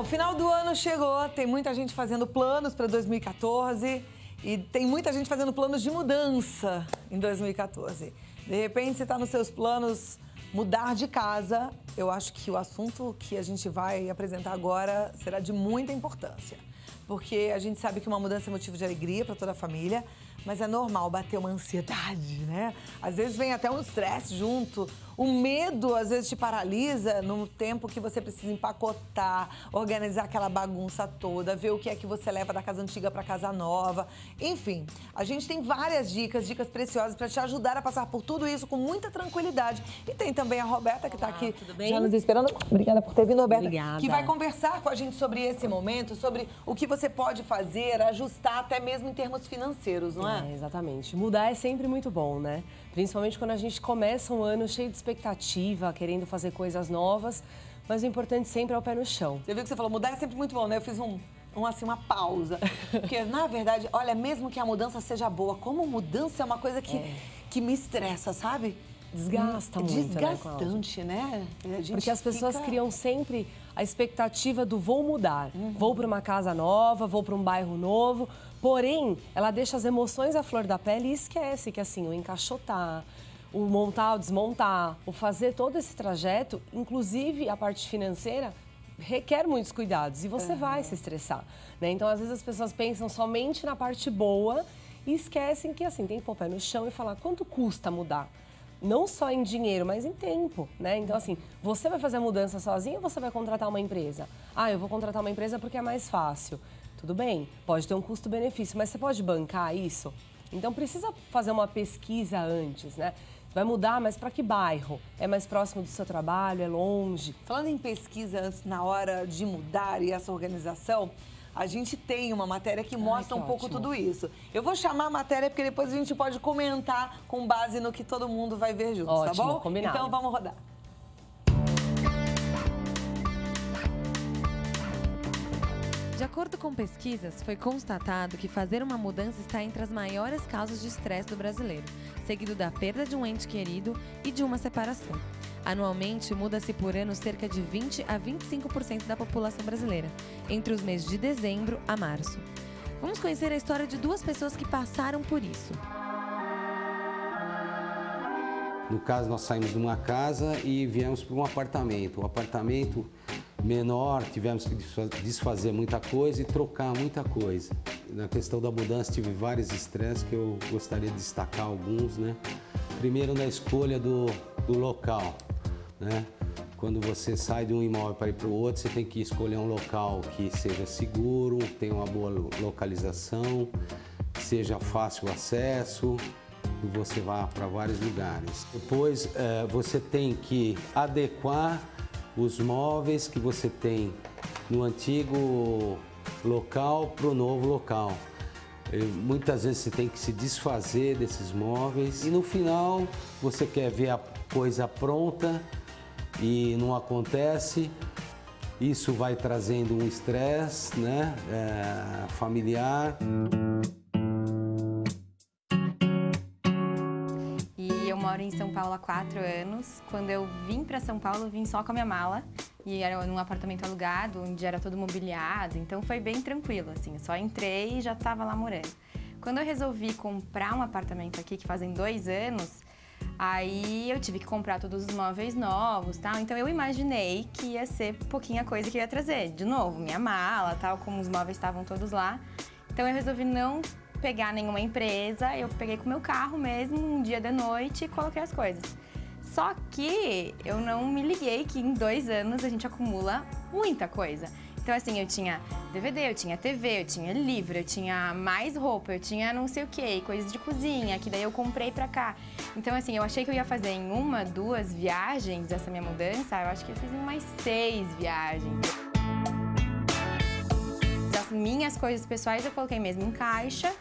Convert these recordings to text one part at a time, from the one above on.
final do ano chegou, tem muita gente fazendo planos para 2014 e tem muita gente fazendo planos de mudança em 2014. De repente, você está nos seus planos mudar de casa. Eu acho que o assunto que a gente vai apresentar agora será de muita importância. Porque a gente sabe que uma mudança é motivo de alegria para toda a família, mas é normal bater uma ansiedade, né? Às vezes vem até um estresse junto. O medo, às vezes, te paralisa no tempo que você precisa empacotar, organizar aquela bagunça toda, ver o que é que você leva da casa antiga para casa nova. Enfim, a gente tem várias dicas preciosas para te ajudar a passar por tudo isso com muita tranquilidade. E tem também a Roberta, que está aqui já nos esperando. Obrigada por ter vindo, Roberta. Obrigada. Que vai conversar com a gente sobre esse momento, sobre o que você pode fazer, ajustar até mesmo em termos financeiros, não é? Exatamente. Mudar é sempre muito bom, né? Principalmente quando a gente começa um ano cheio de expectativa, querendo fazer coisas novas, mas o importante sempre é o pé no chão. Você viu que você falou, mudar é sempre muito bom, né? Eu fiz uma pausa. Porque, na verdade, olha, mesmo que a mudança seja boa, como mudança é uma coisa que me estressa, sabe? Desgasta muito, desgastante, né? Porque as pessoas criam sempre a expectativa do vou mudar. Vou para uma casa nova, vou para um bairro novo. Porém, ela deixa as emoções à flor da pele e esquece que, assim, o encaixotar, o montar, o desmontar, o fazer todo esse trajeto, inclusive a parte financeira, requer muitos cuidados e você vai se estressar, né? Então, às vezes, as pessoas pensam somente na parte boa e esquecem que, assim, tem que pôr o pé no chão e falar quanto custa mudar. Não só em dinheiro, mas em tempo, né? Então, assim, você vai fazer a mudança sozinho ou você vai contratar uma empresa? Ah, eu vou contratar uma empresa porque é mais fácil. Tudo bem, pode ter um custo-benefício, mas você pode bancar isso? Então, precisa fazer uma pesquisa antes, né? Vai mudar, mas para que bairro? É mais próximo do seu trabalho? É longe? Falando em pesquisa antes, na hora de mudar e essa organização, a gente tem uma matéria que mostra um pouco tudo isso. Eu vou chamar a matéria porque depois a gente pode comentar com base no que todo mundo vai ver juntos, tá bom? Combinado. Então vamos rodar. De acordo com pesquisas, foi constatado que fazer uma mudança está entre as maiores causas de estresse do brasileiro, seguido da perda de um ente querido e de uma separação. Anualmente, muda-se por ano cerca de 20 a 25% da população brasileira, entre os meses de dezembro a março. Vamos conhecer a história de duas pessoas que passaram por isso. No caso, nós saímos de uma casa e viemos para um apartamento. Um apartamento menor, tivemos que desfazer muita coisa e trocar muita coisa. Na questão da mudança, tive vários estresses que eu gostaria de destacar alguns, né? Primeiro, na escolha do local, né? Quando você sai de um imóvel para ir para o outro, você tem que escolher um local que seja seguro, tenha uma boa localização, que seja fácil acesso e você vá para vários lugares. Depois, você tem que adequar os móveis que você tem no antigo local para o novo local. Muitas vezes você tem que se desfazer desses móveis e no final você quer ver a coisa pronta e não acontece. Isso vai trazendo um estresse, né, familiar. Eu moro em São Paulo há 4 anos. Quando eu vim para São Paulo, eu vim só com a minha mala. E era num apartamento alugado, onde era todo mobiliado. Então foi bem tranquilo, assim. Eu só entrei e já estava lá morando. Quando eu resolvi comprar um apartamento aqui, que fazem 2 anos, aí eu tive que comprar todos os móveis novos, tal. Então eu imaginei que ia ser pouquinha coisa que eu ia trazer. De novo, minha mala, tal, como os móveis estavam todos lá. Então eu resolvi não pegar nenhuma empresa, eu peguei com o meu carro mesmo, um dia de noite e coloquei as coisas. Só que eu não me liguei que em 2 anos a gente acumula muita coisa. Então assim, eu tinha DVD, eu tinha TV, eu tinha livro, eu tinha mais roupa, eu tinha não sei o que, coisas de cozinha, que daí eu comprei pra cá. Então assim, eu achei que eu ia fazer em 1, 2 viagens essa minha mudança, eu acho que eu fiz em mais 6 viagens. As minhas coisas pessoais eu coloquei mesmo em caixa,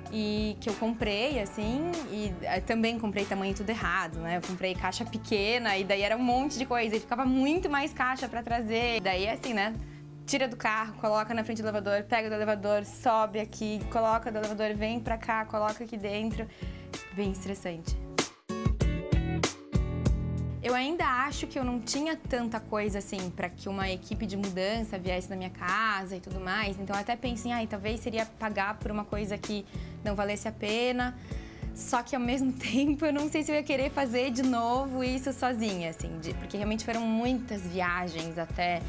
e que eu comprei, assim, e também comprei tamanho tudo errado, né? Eu comprei caixa pequena e daí era um monte de coisa e ficava muito mais caixa pra trazer. E daí, assim, né? Tira do carro, coloca na frente do elevador, pega do elevador, sobe aqui, coloca do elevador, vem pra cá, coloca aqui dentro. Bem estressante. Eu ainda acho que eu não tinha tanta coisa assim para que uma equipe de mudança viesse na minha casa e tudo mais. Então eu até pensei, talvez seria pagar por uma coisa que não valesse a pena. Só que ao mesmo tempo eu não sei se eu ia querer fazer de novo isso sozinha, assim, porque realmente foram muitas viagens até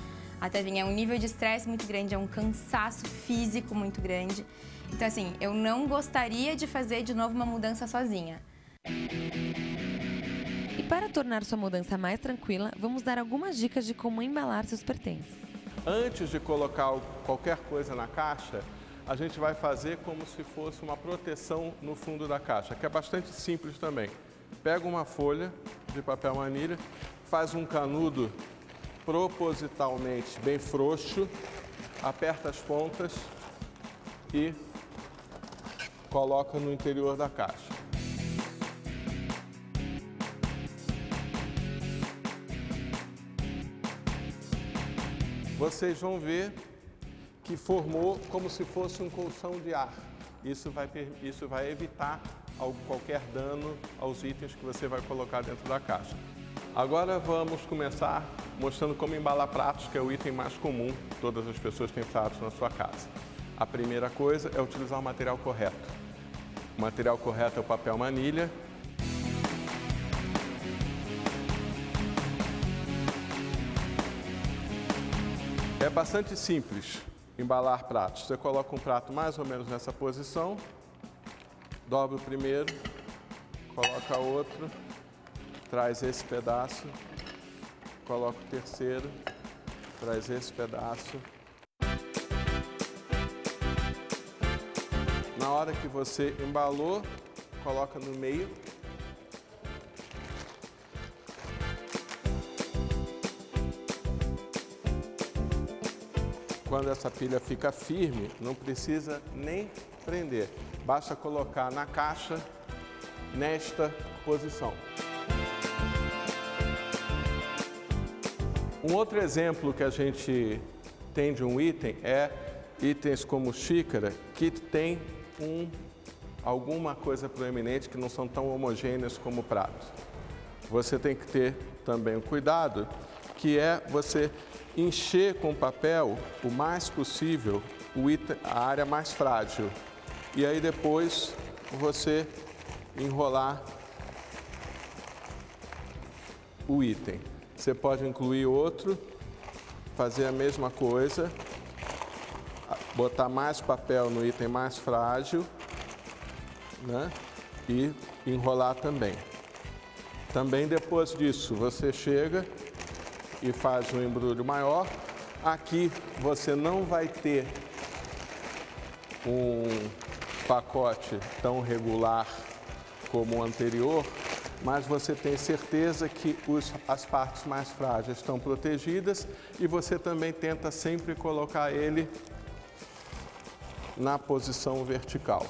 vir. É um nível de estresse muito grande, é um cansaço físico muito grande. Então, assim, eu não gostaria de fazer de novo uma mudança sozinha. E para tornar sua mudança mais tranquila, vamos dar algumas dicas de como embalar seus pertences. Antes de colocar qualquer coisa na caixa, a gente vai fazer como se fosse uma proteção no fundo da caixa, que é bastante simples também. Pega uma folha de papel manilha, faz um canudo propositalmente bem frouxo, aperta as pontas e coloca no interior da caixa. Vocês vão ver que formou como se fosse um colchão de ar. Isso vai evitar qualquer dano aos itens que você vai colocar dentro da caixa. Agora vamos começar mostrando como embalar pratos, que é o item mais comum, todas as pessoas têm pratos na sua casa. A primeira coisa é utilizar o material correto. O material correto é o papel manilha. É bastante simples embalar pratos. Você coloca um prato mais ou menos nessa posição, dobra o primeiro, coloca outro, traz esse pedaço, coloca o terceiro, traz esse pedaço. Na hora que você embalou, coloca no meio. Quando essa pilha fica firme, não precisa nem prender. Basta colocar na caixa nesta posição. Um outro exemplo que a gente tem de um item é itens como xícara, que tem alguma coisa proeminente, que não são tão homogêneas como o prato. Você tem que ter também o cuidado, que é você encher com papel o mais possível a área mais frágil. E aí depois você enrolar o item. Você pode incluir outro, fazer a mesma coisa, botar mais papel no item mais frágil, né? E enrolar também. Também depois disso você chega e faz um embrulho maior. Aqui você não vai ter um pacote tão regular como o anterior, mas você tem certeza que as partes mais frágeis estão protegidas e você também tenta sempre colocar ele na posição vertical.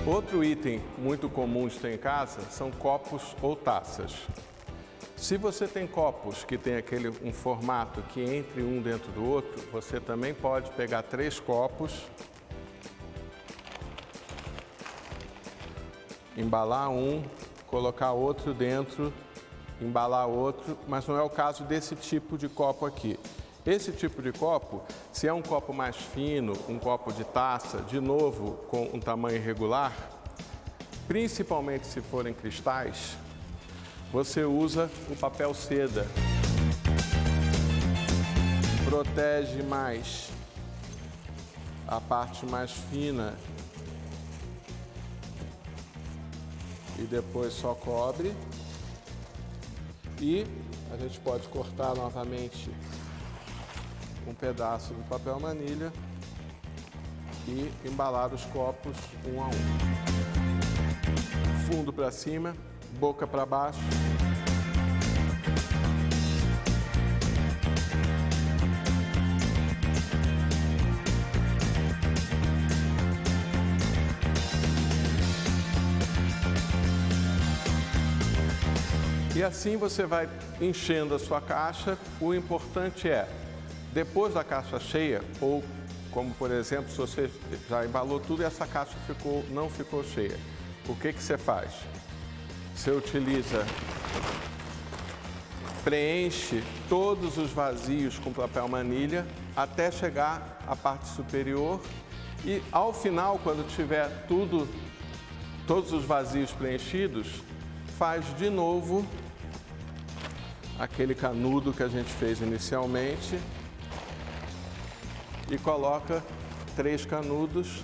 Outro item muito comum de ter em casa são copos ou taças. Se você tem copos que tem um formato que entre um dentro do outro, você também pode pegar 3 copos, embalar um, colocar outro dentro, embalar outro, mas não é o caso desse tipo de copo aqui. Esse tipo de copo, se é um copo mais fino, um copo de taça, de novo com um tamanho irregular, principalmente se forem cristais, você usa o papel seda. Protege mais a parte mais fina e depois só cobre. E a gente pode cortar novamente um pedaço do papel manilha e embalar os copos um a um. Fundo para cima, boca para baixo. E assim você vai enchendo a sua caixa. O importante é, depois da caixa cheia, ou como por exemplo, se você já embalou tudo e essa caixa não ficou cheia, o que você faz? Você utiliza, preenche todos os vazios com papel manilha até chegar à parte superior e ao final, quando tiver todos os vazios preenchidos, faz de novo aquele canudo que a gente fez inicialmente e coloca 3 canudos,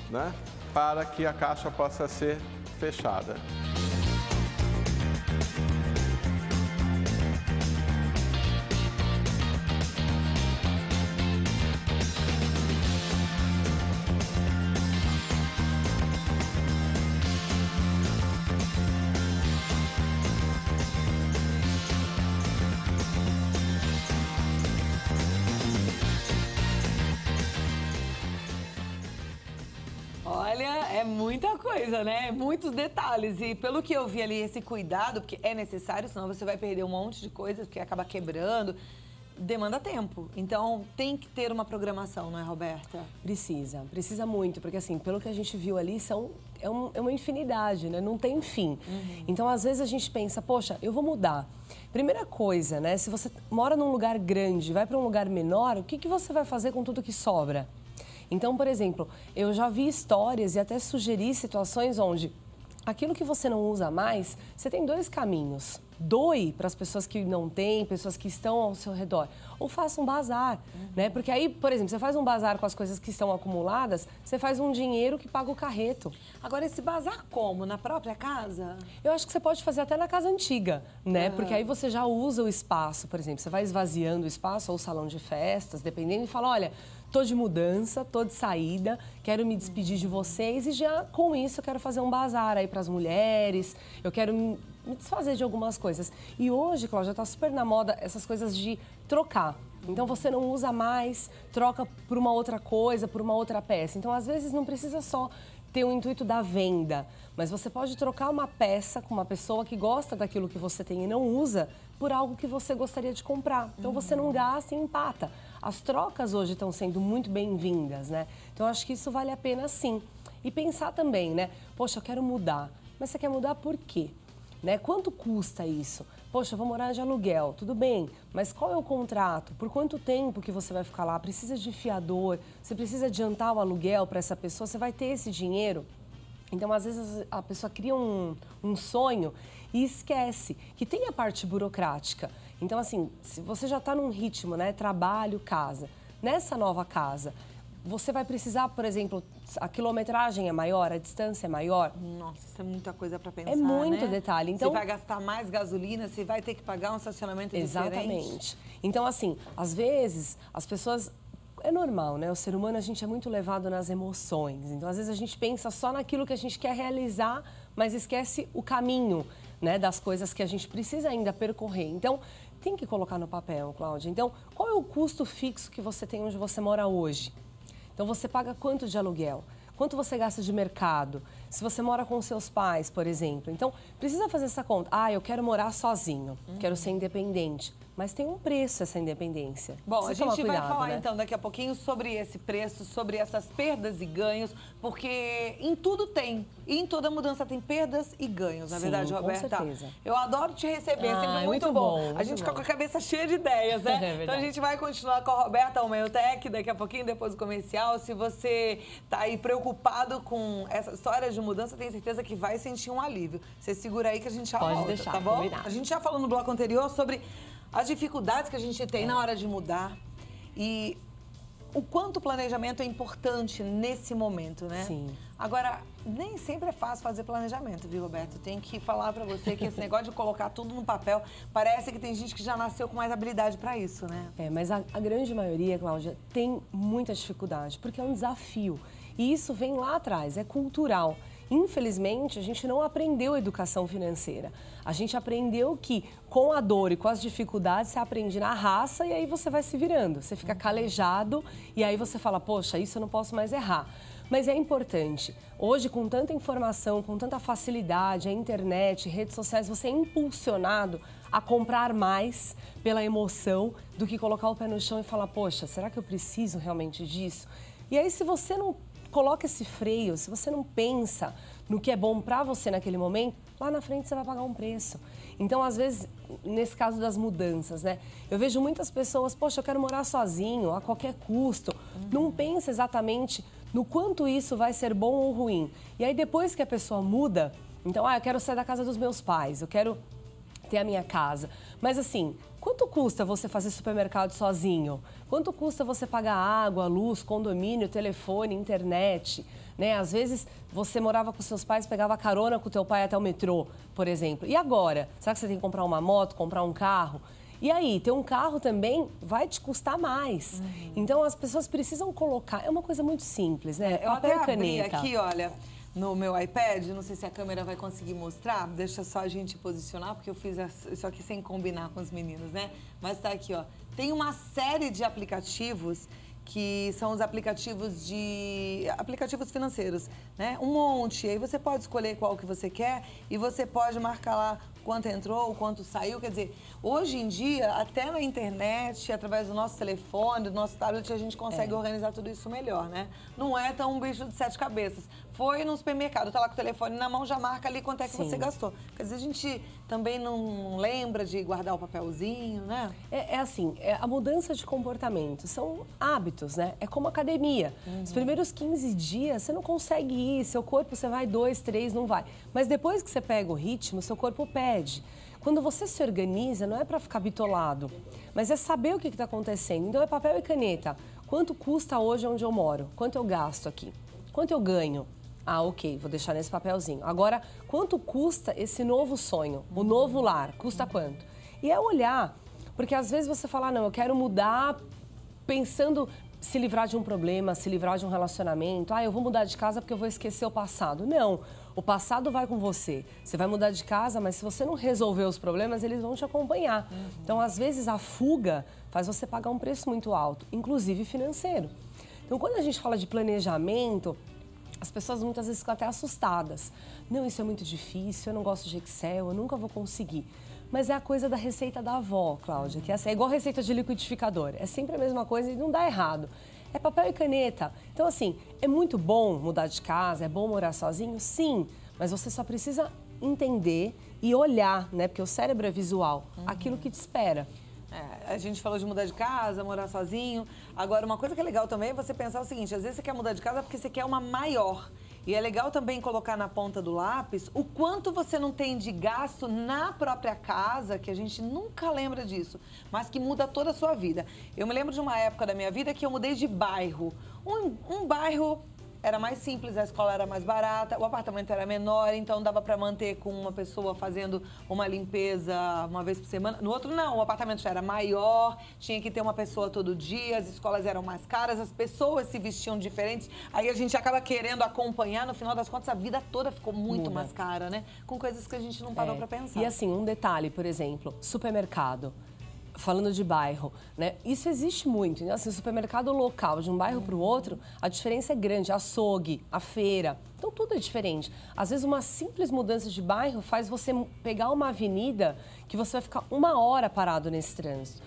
né, para que a caixa possa ser fechada. Olha, é muita coisa, né? Muitos detalhes. E pelo que eu vi ali, esse cuidado, porque é necessário, senão você vai perder um monte de coisas, porque acaba quebrando. Demanda tempo. Então, tem que ter uma programação, não é, Roberta? Precisa muito, porque assim, pelo que a gente viu ali, é uma infinidade, né? Não tem fim. Então, às vezes a gente pensa, poxa, eu vou mudar. Primeira coisa, né? Se você mora num lugar grande, vai para um lugar menor, o que você vai fazer com tudo que sobra? Então, por exemplo, eu já vi histórias e até sugeri situações onde aquilo que você não usa mais, você tem 2 caminhos. Doe para as pessoas que não têm, pessoas que estão ao seu redor. Ou faça um bazar, né? Porque aí, por exemplo, você faz um bazar com as coisas que estão acumuladas, você faz um dinheiro que paga o carreto. Agora, esse bazar como? Na própria casa? Eu acho que você pode fazer até na casa antiga, né? Porque aí você já usa o espaço, por exemplo, você vai esvaziando o espaço ou o salão de festas, dependendo, e fala, olha, tô de mudança, tô de saída, quero me despedir de vocês e já com isso eu quero fazer um bazar aí para as mulheres, eu quero me desfazer de algumas coisas. E hoje, Cláudia, tá super na moda essas coisas de trocar. Então você não usa mais, troca por uma outra coisa, por uma outra peça. Então às vezes não precisa só ter o intuito da venda, mas você pode trocar uma peça com uma pessoa que gosta daquilo que você tem e não usa por algo que você gostaria de comprar. Então você não gasta e empata. As trocas hoje estão sendo muito bem-vindas, né? Então acho que isso vale a pena sim. E pensar também, né? Poxa, eu quero mudar. Mas você quer mudar por quê? Né? Quanto custa isso? Poxa, eu vou morar de aluguel, tudo bem, mas qual é o contrato? Por quanto tempo que você vai ficar lá? Precisa de fiador? Você precisa adiantar o aluguel para essa pessoa? Você vai ter esse dinheiro? Então, às vezes, a pessoa cria um sonho e esquece que tem a parte burocrática. Então, assim, se você já está num ritmo, né? Trabalho, casa. Nessa nova casa, você vai precisar, por exemplo, a quilometragem é maior, a distância é maior. Nossa, isso é muita coisa para pensar, É muito né? detalhe. Então, você vai gastar mais gasolina, você vai ter que pagar um estacionamento diferente. Exatamente. Então, assim, às vezes, as pessoas... É normal, né? O ser humano, a gente é muito levado nas emoções. Então, às vezes, a gente pensa só naquilo que a gente quer realizar, mas esquece o caminho, né? Das coisas que a gente precisa ainda percorrer. Então, tem que colocar no papel, Cláudia. Então, qual é o custo fixo que você tem onde você mora hoje? Então, você paga quanto de aluguel? Quanto você gasta de mercado? Se você mora com seus pais, por exemplo. Então, precisa fazer essa conta. Ah, eu quero morar sozinho, quero ser independente. Mas tem um preço essa independência. Bom, Precisa a gente tomar vai cuidado, falar né? então daqui a pouquinho sobre esse preço, sobre essas perdas e ganhos, porque em tudo tem. E em toda mudança tem perdas e ganhos, na Sim, verdade, com Roberta. certeza. Eu adoro te receber, é sempre Ah, muito muito bom. bom, A gente muito fica bom. com a cabeça cheia de ideias, né? É verdade. Então a gente vai continuar com a Roberta Almeiltec daqui a pouquinho, depois do comercial. Se você tá aí preocupado com essa história de mudança, tenho certeza que vai sentir um alívio. Você segura aí que a gente já Pode volta, deixar, tá bom? combinado. A gente já falou no bloco anterior sobre as dificuldades que a gente tem na hora de mudar e o quanto o planejamento é importante nesse momento, né? Sim. Agora, nem sempre é fácil fazer planejamento, viu, Roberto? Tem que falar pra você que esse negócio de colocar tudo no papel, parece que tem gente que já nasceu com mais habilidade pra isso, né? É, mas a grande maioria, Cláudia, tem muita dificuldade, porque é um desafio. E isso vem lá atrás, é cultural. Infelizmente, a gente não aprendeu educação financeira. A gente aprendeu que com a dor e com as dificuldades, você aprende na raça e aí você vai se virando. Você fica calejado e aí você fala, poxa, isso eu não posso mais errar. Mas é importante. Hoje, com tanta informação, com tanta facilidade, a internet, redes sociais, você é impulsionado a comprar mais pela emoção do que colocar o pé no chão e falar, poxa, será que eu preciso realmente disso? E aí, se você não coloca esse freio, se você não pensa no que é bom para você naquele momento, lá na frente você vai pagar um preço. Então, às vezes, nesse caso das mudanças, né? Eu vejo muitas pessoas, poxa, eu quero morar sozinho, a qualquer custo. Não pensa exatamente no quanto isso vai ser bom ou ruim. E aí, depois que a pessoa muda, então, eu quero sair da casa dos meus pais, eu quero ter a minha casa. Mas assim, quanto custa você fazer supermercado sozinho? Quanto custa você pagar água, luz, condomínio, telefone, internet? Né? Às vezes você morava com seus pais, pegava carona com o teu pai até o metrô, por exemplo. E agora? Será que você tem que comprar uma moto, comprar um carro? E aí, ter um carro também vai te custar mais. Então as pessoas precisam colocar, é uma coisa muito simples, né? Eu Papel até e caneta. abri aqui, olha, no meu iPad, não sei se a câmera vai conseguir mostrar, deixa só a gente posicionar, porque eu fiz isso aqui sem combinar com os meninos, né? Mas tá aqui, ó. Tem uma série de aplicativos que são os aplicativos financeiros, né? Um monte. Aí você pode escolher qual que você quer e você pode marcar lá quanto entrou, quanto saiu. Quer dizer, hoje em dia, até na internet, através do nosso telefone, do nosso tablet, a gente consegue organizar tudo isso melhor, né? Não é tão um bicho de 7 cabeças. Foi no supermercado, tá lá com o telefone na mão, já marca ali quanto é que você gastou. Quer dizer, a gente também não lembra de guardar o papelzinho, né? É assim, a mudança de comportamento, são hábitos, né? É como academia. Os primeiros 15 dias você não consegue ir, seu corpo você vai 2, 3, não vai. Mas depois que você pega o ritmo, seu corpo pede. Quando você se organiza, não é para ficar bitolado, mas é saber o que está acontecendo. Então é papel e caneta. Quanto custa hoje onde eu moro? Quanto eu gasto aqui? Quanto eu ganho? Ah, ok, vou deixar nesse papelzinho. Agora, quanto custa esse novo sonho? O novo lar, custa quanto? E é olhar, porque às vezes você fala, não, eu quero mudar pensando se livrar de um problema, se livrar de um relacionamento. Eu vou mudar de casa porque eu vou esquecer o passado. Não, o passado vai com você. Você vai mudar de casa, mas se você não resolver os problemas, eles vão te acompanhar. Então, às vezes, a fuga faz você pagar um preço muito alto, inclusive financeiro. Então, quando a gente fala de planejamento, as pessoas muitas vezes ficam até assustadas. Não, isso é muito difícil, eu não gosto de Excel, eu nunca vou conseguir. Mas é a coisa da receita da avó, Cláudia, que é igual a receita de liquidificador. É sempre a mesma coisa e não dá errado. É papel e caneta. Então, assim, é muito bom mudar de casa, é bom morar sozinho? Sim, mas você só precisa entender e olhar, né? Porque o cérebro é visual, aquilo que te espera. A gente falou de mudar de casa, morar sozinho. Agora, uma coisa que é legal também é você pensar o seguinte, às vezes você quer mudar de casa porque você quer uma maior. E é legal também colocar na ponta do lápis o quanto você não tem de gasto na própria casa, que a gente nunca lembra disso, mas que muda toda a sua vida. Eu me lembro de uma época da minha vida que eu mudei de bairro. Um bairro era mais simples, a escola era mais barata, o apartamento era menor, então dava para manter com uma pessoa fazendo uma limpeza uma vez por semana. No outro não, o apartamento já era maior, tinha que ter uma pessoa todo dia, as escolas eram mais caras, as pessoas se vestiam diferentes, aí a gente acaba querendo acompanhar, no final das contas a vida toda ficou muito mais cara, né? Com coisas que a gente não parou para pensar. E assim, um detalhe, por exemplo, supermercado. Falando de bairro, né? Isso existe muito. Né? Assim, o supermercado local de um bairro para o outro, a diferença é grande. Açougue, a feira, então tudo é diferente. Às vezes uma simples mudança de bairro faz você pegar uma avenida que você vai ficar 1 hora parado nesse trânsito.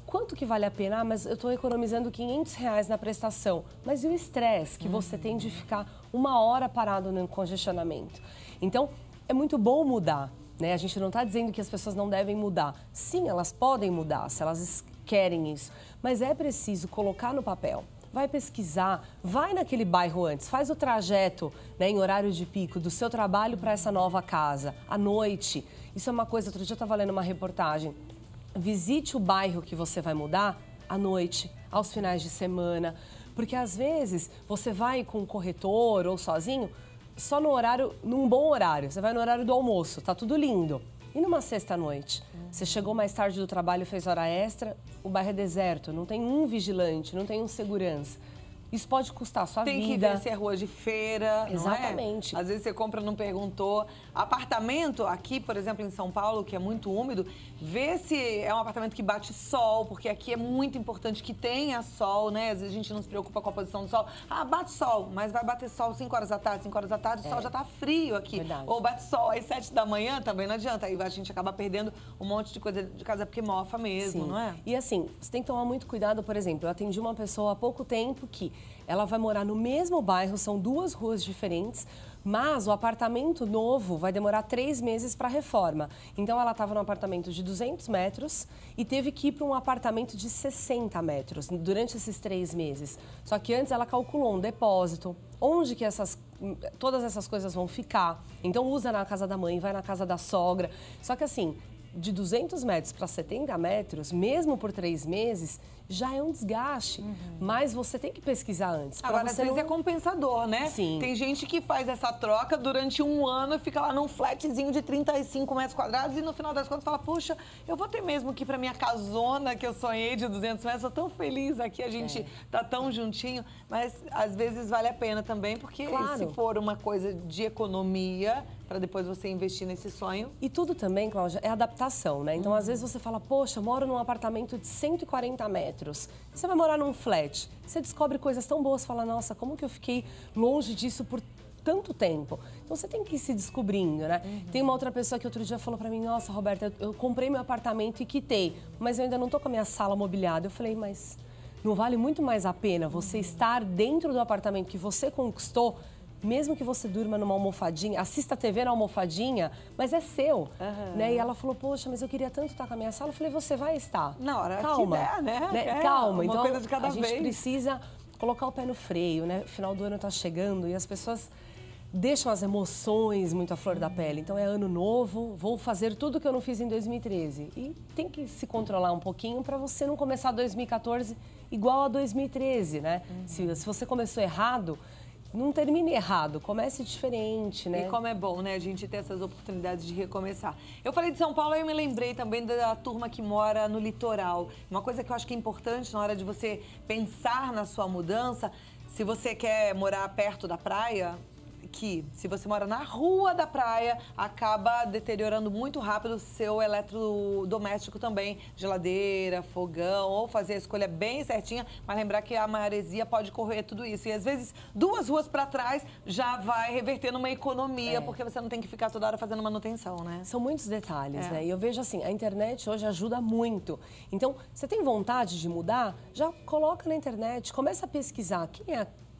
Quanto que vale a pena? Mas eu estou economizando R$500 na prestação. Mas e o estresse que você tem de ficar 1 hora parado no congestionamento? Então, é muito bom mudar. Né? A gente não está dizendo que as pessoas não devem mudar. Sim, elas podem mudar, se elas querem isso. Mas é preciso colocar no papel. Vai pesquisar, vai naquele bairro antes, faz o trajeto, né, em horário de pico do seu trabalho para essa nova casa, à noite. Isso é uma coisa, outro dia eu estava lendo uma reportagem. Visite o bairro que você vai mudar à noite, aos finais de semana. Porque às vezes você vai com um corretor ou sozinho, só no horário, num bom horário. Você vai no horário do almoço, tá tudo lindo. E numa sexta-noite? Você chegou mais tarde do trabalho, fez hora extra, o bairro é deserto, não tem um vigilante, não tem um segurança. Isso pode custar a sua vida. Tem que ver se é rua de feira, Exatamente. Não é? Às vezes você compra, não perguntou. Apartamento aqui, por exemplo, em São Paulo, que é muito úmido, vê se é um apartamento que bate sol, porque aqui é muito importante que tenha sol, né? Às vezes a gente não se preocupa com a posição do sol. Ah, bate sol, mas vai bater sol 5 horas da tarde, 5 horas da tarde, o sol já tá frio aqui. Verdade. Ou bate sol às 7 da manhã, também não adianta. Aí a gente acaba perdendo um monte de coisa de casa porque mofa mesmo, não é? E assim, você tem que tomar muito cuidado, por exemplo, eu atendi uma pessoa há pouco tempo que ela vai morar no mesmo bairro, são 2 ruas diferentes, mas o apartamento novo vai demorar 3 meses para reforma. Então ela estava num apartamento de 200 metros e teve que ir para um apartamento de 60 metros durante esses 3 meses. Só que antes ela calculou um depósito, onde que todas essas coisas vão ficar. Então usa na casa da mãe, vai na casa da sogra. Só que assim, de 200 metros para 70 metros, mesmo por 3 meses, já é um desgaste. Mas você tem que pesquisar antes. Agora, às vezes é compensador, né? Sim. Tem gente que faz essa troca durante um ano e fica lá num flatzinho de 35 metros quadrados e no final das contas fala, puxa, eu vou ter mesmo que ir pra minha casona que eu sonhei de 200 metros, eu tô tão feliz aqui, a gente tá tão juntinho. Mas às vezes vale a pena também, porque se for uma coisa de economia, para depois você investir nesse sonho. E tudo também, Cláudia, é adaptação, né? Então, às vezes você fala, poxa, eu moro num apartamento de 140 metros. Você vai morar num flat. Você descobre coisas tão boas, fala, nossa, como que eu fiquei longe disso por tanto tempo? Então, você tem que ir se descobrindo, né? Tem uma outra pessoa que outro dia falou pra mim, nossa, Roberta, eu comprei meu apartamento e quitei, mas eu ainda não tô com a minha sala mobiliada. Eu falei, mas não vale muito mais a pena você estar dentro do apartamento que você conquistou, mesmo que você durma numa almofadinha, assista a TV na almofadinha, mas é seu, né? E ela falou, poxa, mas eu queria tanto estar com a minha sala. Eu falei, você vai estar. Na hora calma, que der, né? Calma, uma então coisa de cada a vez. gente precisa colocar o pé no freio, né? O final do ano tá chegando e as pessoas deixam as emoções muito à flor da pele. Então é ano novo, vou fazer tudo que eu não fiz em 2013. E tem que se controlar um pouquinho para você não começar 2014 igual a 2013, né? Se você começou errado, não termine errado, comece diferente, né? E como é bom, né, a gente ter essas oportunidades de recomeçar. Eu falei de São Paulo, aí eu me lembrei também da turma que mora no litoral. Uma coisa que eu acho que é importante na hora de você pensar na sua mudança, se você quer morar perto da praia, que se você mora na rua da praia, acaba deteriorando muito rápido o seu eletrodoméstico também, geladeira, fogão, ou fazer a escolha bem certinha, mas lembrar que a maresia pode correr tudo isso. E às vezes 2 ruas para trás já vai reverter numa economia, porque você não tem que ficar toda hora fazendo manutenção, né? São muitos detalhes, né? E eu vejo assim, a internet hoje ajuda muito. Então, você tem vontade de mudar? Já coloca na internet, começa a pesquisar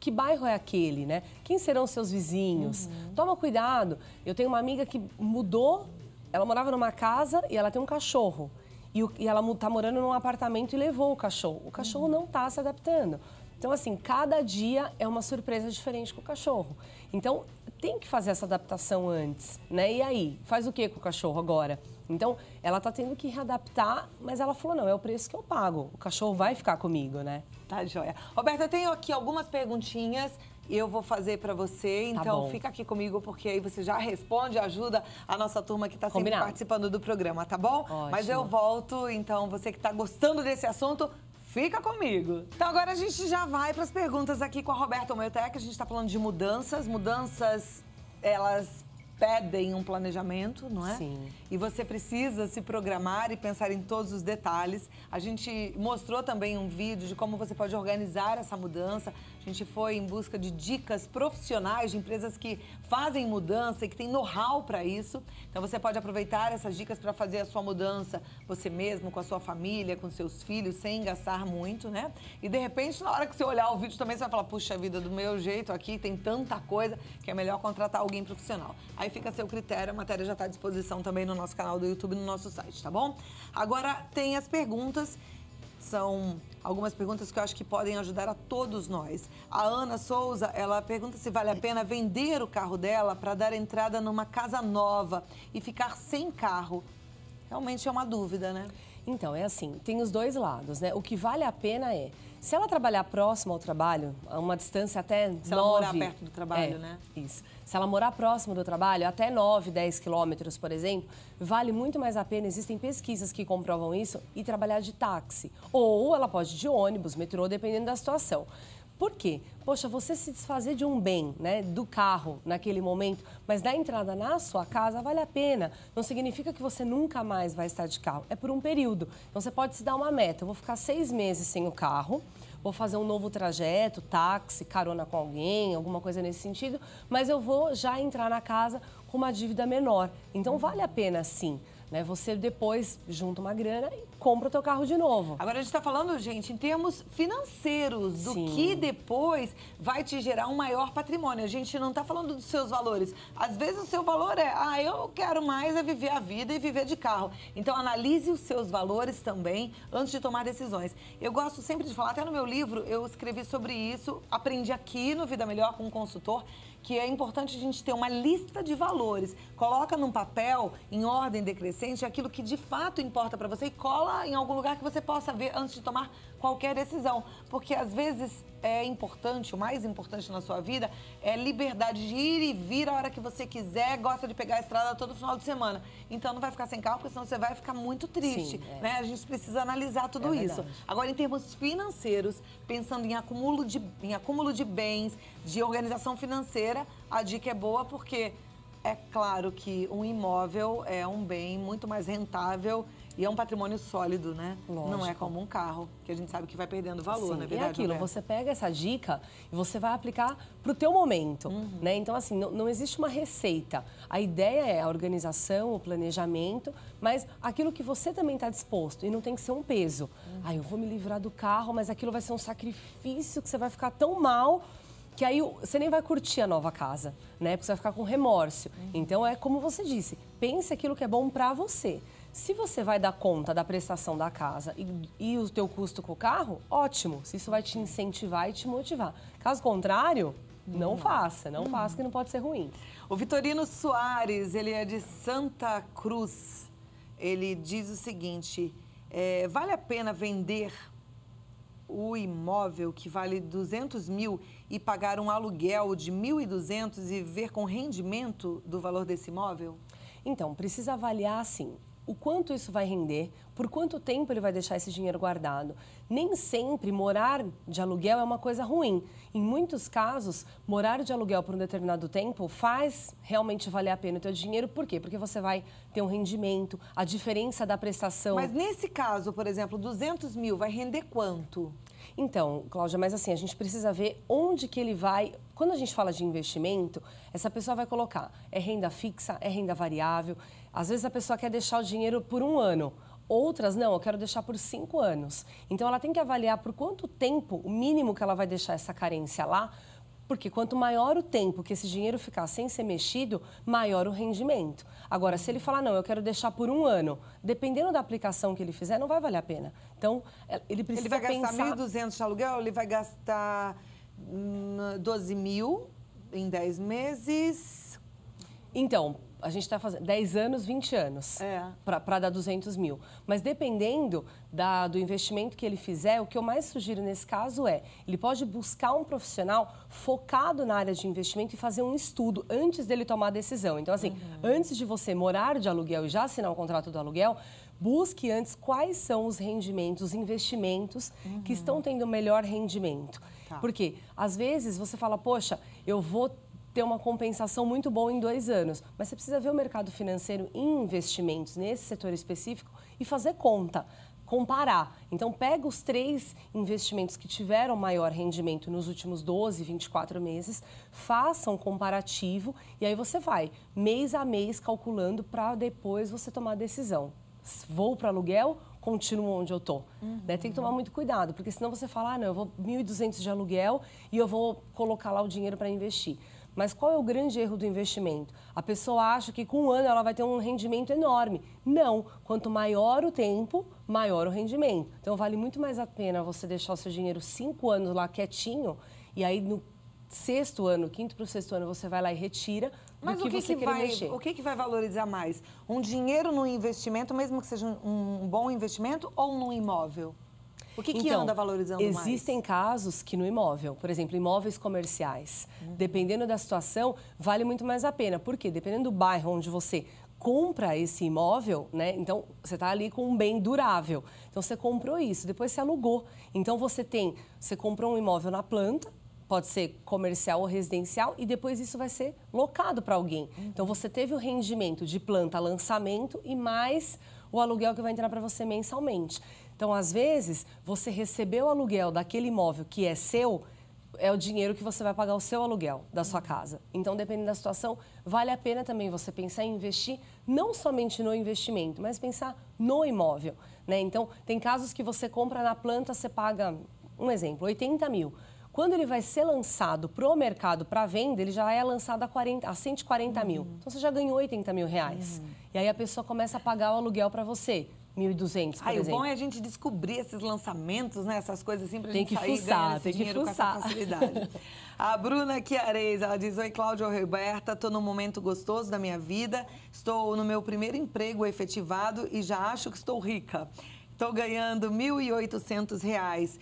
que bairro é aquele, né? Quem serão seus vizinhos? Toma cuidado. Eu tenho uma amiga que mudou, ela morava numa casa e ela tem um cachorro. E ela tá morando num apartamento e levou o cachorro. O cachorro não tá se adaptando. Então, assim, cada dia é uma surpresa diferente com o cachorro. Então, tem que fazer essa adaptação antes, né? E aí, faz o que com o cachorro agora? Então, ela tá tendo que readaptar, mas ela falou, não, é o preço que eu pago. O cachorro vai ficar comigo, né? Tá joia. Roberta, eu tenho aqui algumas perguntinhas e eu vou fazer pra você, então fica aqui comigo, porque aí você já responde, ajuda a nossa turma que tá sempre participando do programa, tá bom? Ótimo. Mas eu volto, então você que tá gostando desse assunto, fica comigo. Então agora a gente já vai pras perguntas aqui com a Roberta Moiotec. A gente tá falando de mudanças. Mudanças, elas pedem um planejamento, não é? Sim. E você precisa se programar e pensar em todos os detalhes. A gente mostrou também um vídeo de como você pode organizar essa mudança. A gente foi em busca de dicas profissionais de empresas que fazem mudança e que têm know-how para isso. Então você pode aproveitar essas dicas para fazer a sua mudança você mesmo, com a sua família, com seus filhos, sem gastar muito, né? E de repente, na hora que você olhar o vídeo também, você vai falar, puxa vida, do meu jeito aqui tem tanta coisa que é melhor contratar alguém profissional. Aí fica a seu critério, a matéria já está à disposição também no nosso canal do YouTube e no nosso site, tá bom? Agora tem as perguntas. São algumas perguntas que eu acho que podem ajudar a todos nós. A Ana Souza, ela pergunta se vale a pena vender o carro dela para dar entrada numa casa nova e ficar sem carro. Realmente é uma dúvida, né? Então, é assim, tem os dois lados, né? O que vale a pena é, se ela trabalhar próximo ao trabalho, a uma distância até 9... Se ela morar perto do trabalho, né? Isso. Se ela morar próximo do trabalho, até 9, 10 quilômetros, por exemplo, vale muito mais a pena, existem pesquisas que comprovam isso, e trabalhar de táxi. Ou ela pode ir de ônibus, metrô, dependendo da situação. Por quê? Poxa, você se desfazer de um bem, né, do carro naquele momento, mas dar entrada na sua casa vale a pena. Não significa que você nunca mais vai estar de carro, é por um período. Então você pode se dar uma meta, eu vou ficar 6 meses sem o carro, vou fazer um novo trajeto, táxi, carona com alguém, alguma coisa nesse sentido, mas eu vou já entrar na casa com uma dívida menor. Então vale a pena sim. Né? Você depois junta uma grana e compra o teu carro de novo. Agora a gente está falando, gente, em termos financeiros, do que depois vai te gerar um maior patrimônio. A gente não está falando dos seus valores. Às vezes o seu valor é, eu quero mais é viver a vida e viver de carro. Então analise os seus valores também antes de tomar decisões. Eu gosto sempre de falar, até no meu livro eu escrevi sobre isso, aprendi aqui no Vida Melhor com um consultor, que é importante a gente ter uma lista de valores. Coloca num papel, em ordem decrescente, aquilo que de fato importa para você e cola em algum lugar que você possa ver antes de tomar qualquer decisão. Porque às vezes é importante, o mais importante na sua vida é liberdade de ir e vir a hora que você quiser, gosta de pegar a estrada todo final de semana. Então não vai ficar sem carro, porque senão você vai ficar muito triste. Sim, né? A gente precisa analisar tudo isso. Agora, em termos financeiros, pensando em acúmulo de bens, de organização financeira, a dica é boa porque é claro que um imóvel é um bem muito mais rentável e é um patrimônio sólido, né? Lógico. Não é como um carro, que a gente sabe que vai perdendo valor, não é verdade? E é aquilo, Roberto? você pega essa dica e você vai aplicar para o teu momento, né? Então, assim, não existe uma receita. A ideia é a organização, o planejamento, mas aquilo que você também está disposto e não tem que ser um peso. Eu vou me livrar do carro, mas aquilo vai ser um sacrifício que você vai ficar tão mal que aí você nem vai curtir a nova casa, né? Porque você vai ficar com remorso. Então, é como você disse, pense aquilo que é bom para você. Se você vai dar conta da prestação da casa e o teu custo com o carro, ótimo. Se isso vai te incentivar e te motivar. Caso contrário, não faça que não pode ser ruim. O Vitorino Soares, ele é de Santa Cruz. Ele diz o seguinte, vale a pena vender o imóvel que vale 200 mil e pagar um aluguel de 1.200 e ver com rendimento do valor desse imóvel? Então, precisa avaliar assim, o quanto isso vai render, por quanto tempo ele vai deixar esse dinheiro guardado. Nem sempre morar de aluguel é uma coisa ruim. Em muitos casos, morar de aluguel por um determinado tempo faz realmente valer a pena o teu dinheiro. Por quê? Porque você vai ter um rendimento, a diferença da prestação... Mas nesse caso, por exemplo, 200 mil vai render quanto? Então, Cláudia, mas assim, a gente precisa ver onde que ele vai... Quando a gente fala de investimento, essa pessoa vai colocar, é renda fixa, é renda variável. Às vezes a pessoa quer deixar o dinheiro por 1 ano. Outras, não, eu quero deixar por 5 anos. Então, ela tem que avaliar por quanto tempo, o mínimo que ela vai deixar essa carência lá, porque quanto maior o tempo que esse dinheiro ficar sem ser mexido, maior o rendimento. Agora, se ele falar, não, eu quero deixar por 1 ano, dependendo da aplicação que ele fizer, não vai valer a pena. Então, ele precisa pensar... Ele vai gastar 1.200 de aluguel, ele vai gastar 12 mil em 10 meses... Então, a gente está fazendo 10 anos, 20 anos para dar 200 mil. Mas dependendo do investimento que ele fizer, o que eu mais sugiro nesse caso é, ele pode buscar um profissional focado na área de investimento e fazer um estudo antes dele tomar a decisão. Então, assim, antes de você morar de aluguel e já assinar o contrato do aluguel, busque antes quais são os rendimentos, os investimentos que estão tendo melhor rendimento. Porque, às vezes, você fala, poxa, eu vou ter uma compensação muito boa em 2 anos. Mas você precisa ver o mercado financeiro em investimentos nesse setor específico e fazer conta, comparar. Então, pega os 3 investimentos que tiveram maior rendimento nos últimos 12, 24 meses, faça um comparativo e aí você vai, mês a mês, calculando para depois você tomar a decisão. Vou para aluguel, continuo onde eu estou. Tem que tomar muito cuidado, porque senão você fala, não, eu vou 1.200 de aluguel e eu vou colocar lá o dinheiro para investir. Mas qual é o grande erro do investimento? A pessoa acha que com 1 ano ela vai ter um rendimento enorme. Não, quanto maior o tempo, maior o rendimento. Então vale muito mais a pena você deixar o seu dinheiro 5 anos lá quietinho e aí no 6º ano, 5º para o 6º ano você vai lá e retira. Mas o que vai valorizar mais? Um dinheiro no investimento, mesmo que seja um bom investimento, ou num imóvel? O que anda valorizando mais? Existem casos que no imóvel, por exemplo, imóveis comerciais, dependendo da situação, vale muito mais a pena. Por quê? Dependendo do bairro onde você compra esse imóvel, né? Então, você está ali com um bem durável. Então, você comprou isso, depois você alugou. Então, você comprou um imóvel na planta, pode ser comercial ou residencial, e depois isso vai ser locado para alguém. Então, você teve o rendimento de planta, lançamento e mais o aluguel que vai entrar para você mensalmente. Então, às vezes, você recebeu o aluguel daquele imóvel que é seu, é o dinheiro que você vai pagar o seu aluguel da sua casa. Então, dependendo da situação, vale a pena também você pensar em investir, não somente no investimento, mas pensar no imóvel, né? Então, tem casos que você compra na planta, você paga, um exemplo, 80 mil. Quando ele vai ser lançado para o mercado para venda, ele já é lançado a 140 mil. Então, você já ganhou 80 mil reais. E aí a pessoa começa a pagar o aluguel para você. 1.200, por exemplo. O bom é a gente descobrir esses lançamentos, né? Essas coisas assim, pra tem gente que sair ganhando esse dinheiro com essa facilidade. A Bruna Chiarez, ela diz: oi, Cláudia, oi, Roberta, tô num momento gostoso da minha vida, estou no meu primeiro emprego efetivado e já acho que estou rica. Estou ganhando R$ 1.800.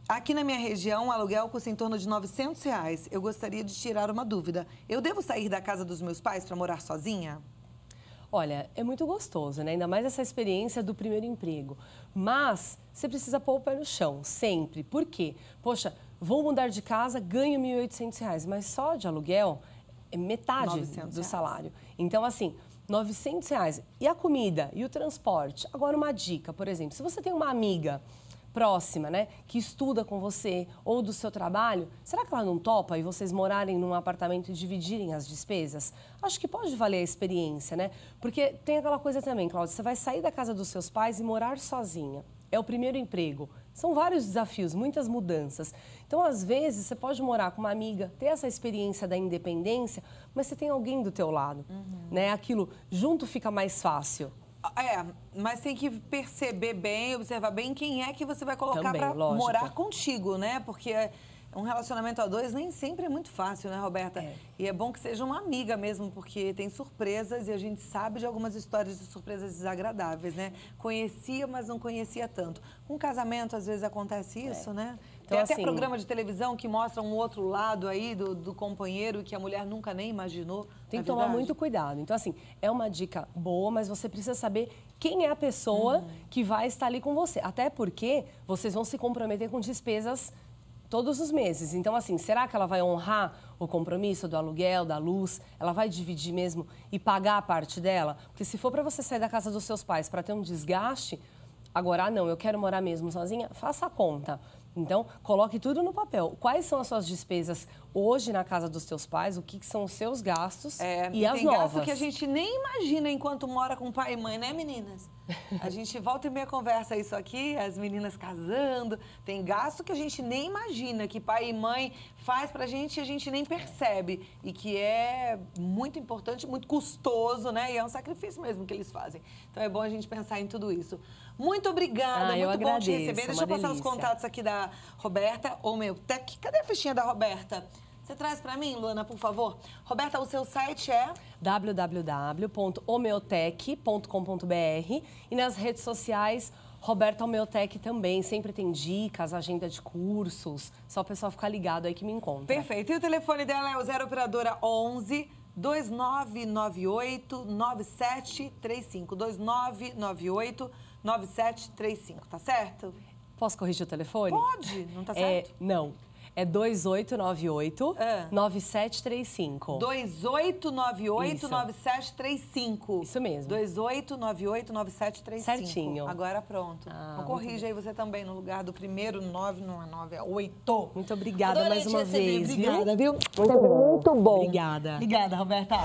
Aqui na minha região, o aluguel custa em torno de R$ 900. Eu gostaria de tirar uma dúvida. Eu devo sair da casa dos meus pais para morar sozinha? Olha, é muito gostoso, né? Ainda mais essa experiência do primeiro emprego. Mas você precisa pôr o pé no chão, sempre. Por quê? Poxa, vou mudar de casa, ganho R$ 1.800, mas só de aluguel é metade do salário. Então, assim, R$ 900. E a comida? E o transporte? Agora, uma dica, por exemplo, se você tem uma amiga próxima, né, que estuda com você ou do seu trabalho, será que ela não topa e vocês morarem num apartamento e dividirem as despesas? Acho que pode valer a experiência, né? Porque tem aquela coisa também, Cláudia, você vai sair da casa dos seus pais e morar sozinha. É o primeiro emprego. São vários desafios, muitas mudanças. Então, às vezes, você pode morar com uma amiga, ter essa experiência da independência, mas você tem alguém do teu lado, né? Aquilo junto fica mais fácil. Mas tem que perceber bem, observar bem quem é que você vai colocar para lógico, morar contigo, né? Porque um relacionamento a dois nem sempre é muito fácil, né, Roberta? E é bom que seja uma amiga mesmo, porque tem surpresas e a gente sabe de algumas histórias de surpresas desagradáveis, né? Conhecia, mas não conhecia tanto. Com casamento, às vezes, acontece isso, né? Então, tem até assim, programa de televisão que mostra um outro lado aí do companheiro que a mulher nunca nem imaginou. Tem que tomar muito cuidado. Então, assim, é uma dica boa, mas você precisa saber quem é a pessoa que vai estar ali com você. Até porque vocês vão se comprometer com despesas todos os meses. Então, assim, será que ela vai honrar o compromisso do aluguel, da luz? Ela vai dividir mesmo e pagar a parte dela? Porque se for para você sair da casa dos seus pais para ter um desgaste, agora, não, eu quero morar mesmo sozinha, faça a conta. Então, coloque tudo no papel. Quais são as suas despesas hoje na casa dos teus pais? O que são os seus gastos e as tem novas? Gasto que a gente nem imagina enquanto mora com pai e mãe, né, meninas? A gente volta e meia conversa isso aqui, as meninas casando. Tem gasto que a gente nem imagina, que pai e mãe faz pra gente e a gente nem percebe. E que é muito importante, muito custoso, né? E é um sacrifício mesmo que eles fazem. Então é bom a gente pensar em tudo isso. Muito obrigada, muito bom te receber. Deixa eu passar os contatos aqui da Roberta, Homeotec. Cadê a fichinha da Roberta? Você traz para mim, Luana, por favor? Roberta, o seu site é? www.homeotec.com.br e nas redes sociais, Roberta Homeotec também. Sempre tem dicas, agenda de cursos. Só o pessoal ficar ligado aí que me encontra. Perfeito. E o telefone dela é o 0 operadora 11 2998 9735. 2998 9735, tá certo? Posso corrigir o telefone? Pode, não tá certo? Não. É 2898-9735. 2898-9735. Isso mesmo. 2898-9735. Certinho. Agora pronto. Então corrija aí você também, no lugar do primeiro 9, não é 9, é 8. Muito obrigada mais uma vez, Obrigada, viu? Muito bom. Obrigada. Obrigada, Roberta.